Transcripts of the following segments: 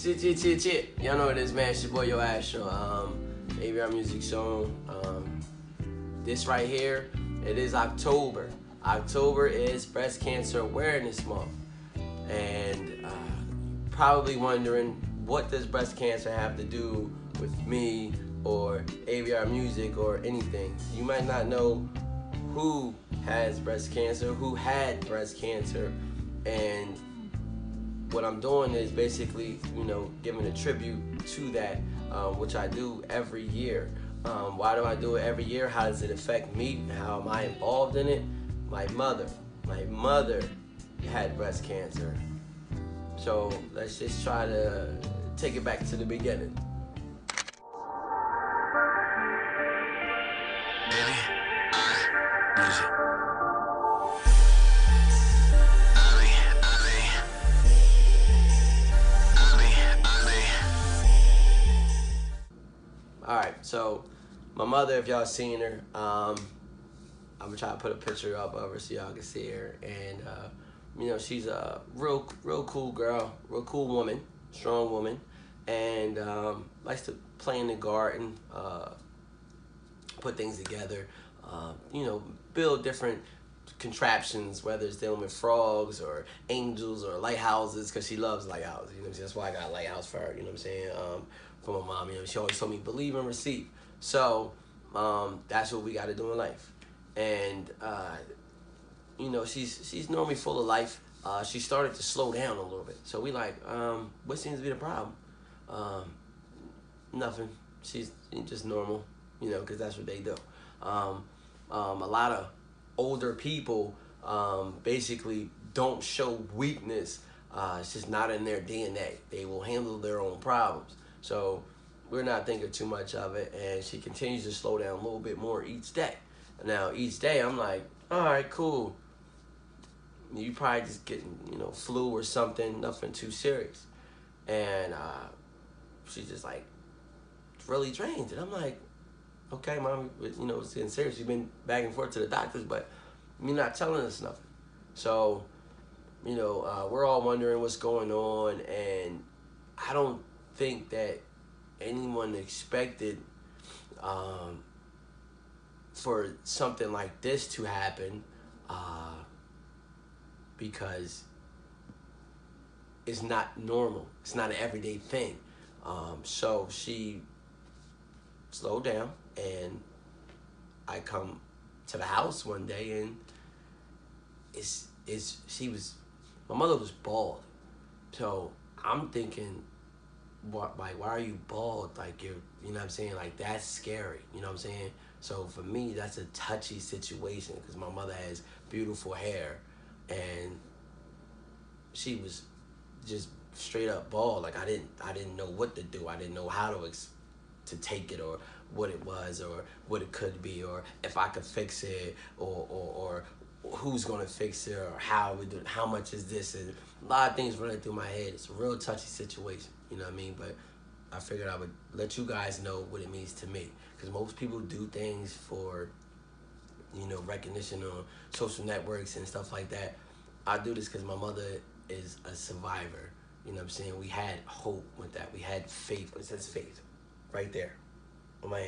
Y'all know what it is, man. It's your boy, Yo Ash Show. AVR Music Show. This right here, it is October. October is Breast Cancer Awareness Month. And probably wondering, what does breast cancer have to do with me or AVR Music or anything? You might not know who has breast cancer, who had breast cancer, and what I'm doing is basically, giving a tribute to that, which I do every year. Why do I do it every year? How does it affect me? How am I involved in it? My mother had breast cancer. So let's just try to take it back to the beginning. Alright, so my mother, if y'all seen her, I'm gonna try to put a picture up of her so y'all can see her. And she's a real cool girl, real cool woman, strong woman, and likes to play in the garden, put things together, build different contraptions, whether it's dealing with frogs or angels or lighthouses, because she loves lighthouses. That's why I got a lighthouse for her. For my mom. She always told me, believe and receive. So that's what we got to do in life. And she's normally full of life. She started to slow down a little bit. So we like, what seems to be the problem? Nothing. She's just normal, because that's what they do. A lot of older people basically don't show weakness. It's just not in their DNA. They will handle their own problems. So we're not thinking too much of it, and she continues to slow down a little bit more each day. Now, each day I'm like, all right, cool. You probably just getting, flu or something, nothing too serious. And she's just like, really drained. And I'm like, okay, Mom, it's getting serious. You've been back and forth to the doctors, but you're not telling us nothing. So, we're all wondering what's going on, and I don't think that anyone expected for something like this to happen, because it's not normal. It's not an everyday thing. So she slowed down, and I come to the house one day, and my mother was bald. So I'm thinking, why are you bald? Like, you're, what I'm saying? Like, that's scary, what I'm saying? So for me, that's a touchy situation, because my mother has beautiful hair, and she was just straight up bald. Like, I didn't know what to do. I didn't know how to take it, or what it was, or what it could be, or if I could fix it, or who's gonna fix it, or how we do it, how much is this, and a lot of things running through my head. It's a real touchy situation, what I mean? But I figured I would let you guys know what it means to me, because most people do things for, recognition on social networks and stuff like that. I do this because my mother is a survivor, what I'm saying? We had hope with that. We had faith. It says faith right there on my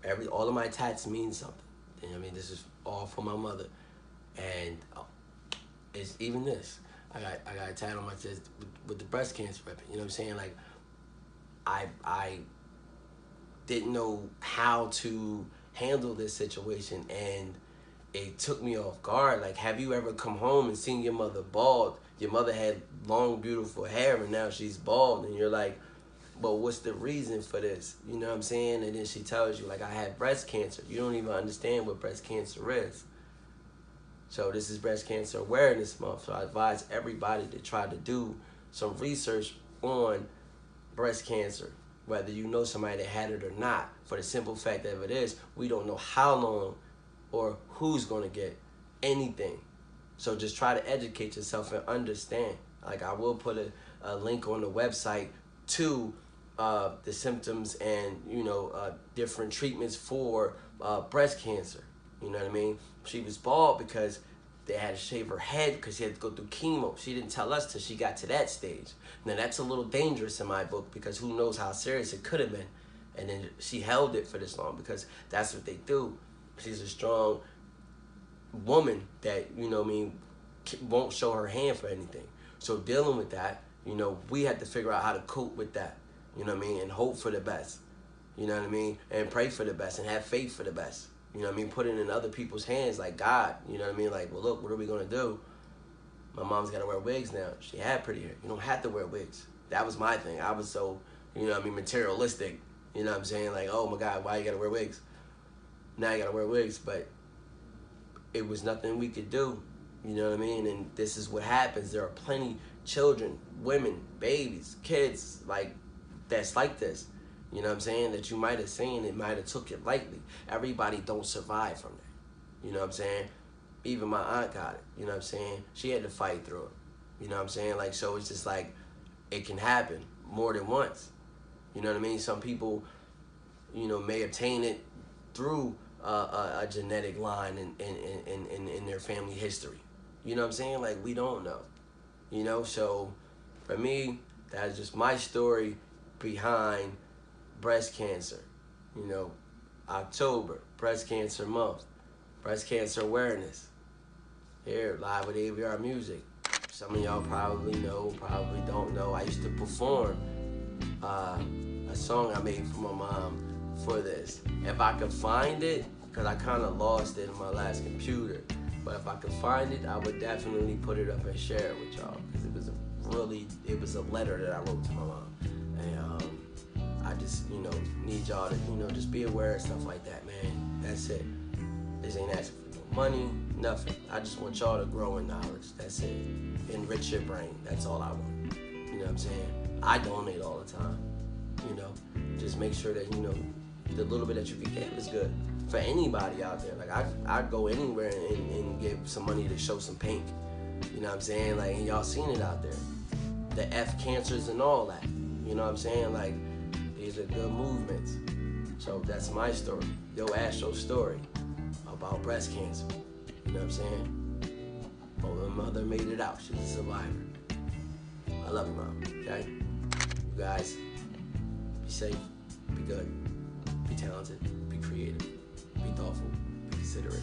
hands. All of my tats mean something. This is all for my mother. And it's even this. I got a tat on my chest with the breast cancer ribbon. What I'm saying? Like, I didn't know how to handle this situation, and it took me off guard. Like, have you ever come home and seen your mother bald? Your mother had long, beautiful hair, and now she's bald, and you're like, but what's the reason for this? You know what I'm saying? And then she tells you, like, I had breast cancer. You don't even understand what breast cancer is. So this is Breast Cancer Awareness Month. So I advise everybody to try to do some research on breast cancer, whether you know somebody that had it or not. For the simple fact that it is, we don't know how long or who's going to get anything. So just try to educate yourself and understand. Like, I will put a link on the website to the symptoms and, different treatments for breast cancer. You know what I mean? She was bald because they had to shave her head because she had to go through chemo. She didn't tell us till she got to that stage. Now that's a little dangerous in my book because who knows how serious it could have been. And then she held it for this long because that's what they do. She's a strong woman that, you know what I mean, won't show her hand for anything. So dealing with that, you know, we had to figure out how to cope with that, you know what I mean, and hope for the best, you know what I mean, and pray for the best and have faith for the best. You know what I mean? Put it in other people's hands, like God. You know what I mean? Like, well, look, what are we going to do? My mom's got to wear wigs now. She had pretty hair. You don't have to wear wigs. That was my thing. I was so, you know what I mean, materialistic. You know what I'm saying? Like, oh, my God, why you got to wear wigs? Now you got to wear wigs. But it was nothing we could do. You know what I mean? And this is what happens. There are plenty children, women, babies, kids, like, that's like this. You know what I'm saying? That you might have seen, it might have took it lightly. Everybody don't survive from that. You know what I'm saying? Even my aunt got it. You know what I'm saying? She had to fight through it. You know what I'm saying? Like, so it's just like, it can happen more than once. You know what I mean? Some people, you know, may obtain it through a genetic line in their family history. You know what I'm saying? Like, we don't know. You know, so for me, that's just my story behind breast cancer. You know, October, breast cancer month, breast cancer awareness. Here, live with AVR Music. Some of y'all probably know, probably don't know. I used to perform a song I made for my mom for this. If I could find it, because I kind of lost it in my last computer, but if I could find it, I would definitely put it up and share it with y'all, because it was a letter that I wrote to my mom. And I just, you know, need y'all to, you know, just be aware of stuff like that, man. That's it. This ain't asking for no money, nothing. I just want y'all to grow in knowledge. That's it. Enrich your brain. That's all I want. You know what I'm saying? I donate all the time. You know, just make sure that, you know, the little bit that you can give is good for anybody out there. Like, I'd go anywhere and give some money to show some pink. You know what I'm saying? Like, and y'all seen it out there. The Fukcancers and all that. You know what I'm saying? Like, these are good movements. So that's my story. Yo Astro's story about breast cancer. You know what I'm saying? Oh, my mother made it out. She's a survivor. I love you, Mom. Okay? You guys, be safe, be good, be talented, be creative, be thoughtful, be considerate,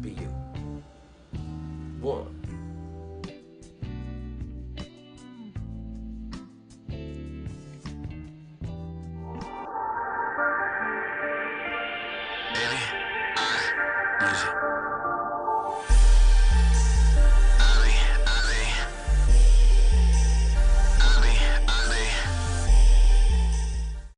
be you. 1.